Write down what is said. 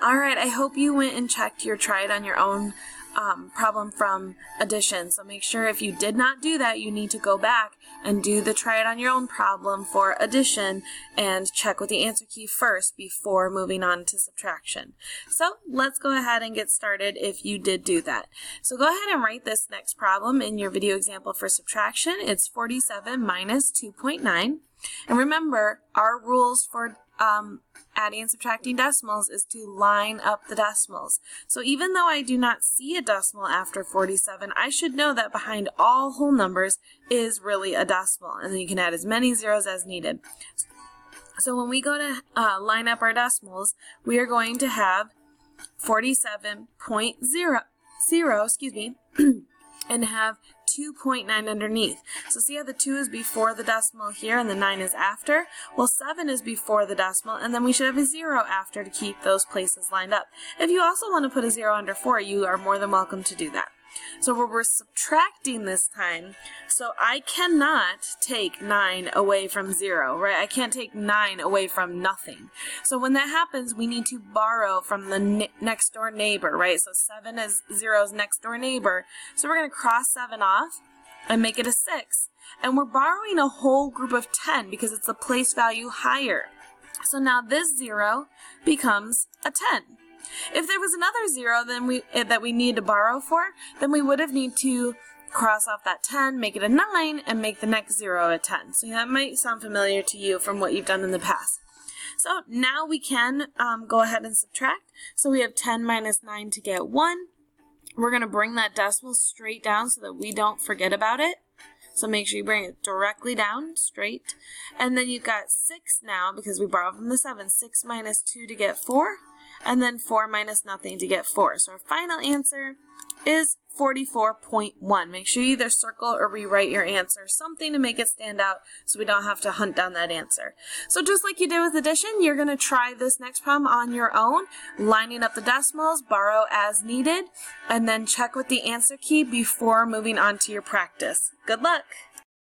All right, I hope you went and checked your try it on your own problem from addition. So make sure if you did not do that, you need to go back and do the try it on your own problem for addition and check with the answer key first before moving on to subtraction. So let's go ahead and get started if you did do that. So go ahead and write this next problem in your video example for subtraction. It's 47 minus 2.9. And remember, our rules for adding and subtracting decimals is to line up the decimals. So even though I do not see a decimal after 47, I should know that behind all whole numbers is really a decimal, and then you can add as many zeros as needed. So when we go to line up our decimals, we are going to have 47.00, and have 2.9 underneath. So see how the 2 is before the decimal here and the 9 is after? Well, 7 is before the decimal, and then we should have a 0 after to keep those places lined up. If you also want to put a 0 under 4, you are more than welcome to do that. So we're subtracting this time, so I cannot take 9 away from 0, right? I can't take 9 away from nothing. So when that happens, we need to borrow from the next door neighbor, right? So 7 is 0's next door neighbor. So we're going to cross 7 off and make it a 6. And we're borrowing a whole group of 10 because it's the place value higher. So now this 0 becomes a 10. If there was another 0 that we need to borrow for, then we would have need to cross off that 10, make it a 9, and make the next 0 a 10. So that might sound familiar to you from what you've done in the past. So now we can go ahead and subtract. So we have 10 minus 9 to get 1. We're going to bring that decimal straight down so that we don't forget about it. So make sure you bring it directly down, straight. And then you've got 6 now because we borrowed from the 7. 6 minus 2 to get 4. And then 4 minus nothing to get 4. So our final answer is 44.1. Make sure you either circle or rewrite your answer, something to make it stand out so we don't have to hunt down that answer. So just like you did with addition, you're going to try this next problem on your own, lining up the decimals, borrow as needed, and then check with the answer key before moving on to your practice. Good luck!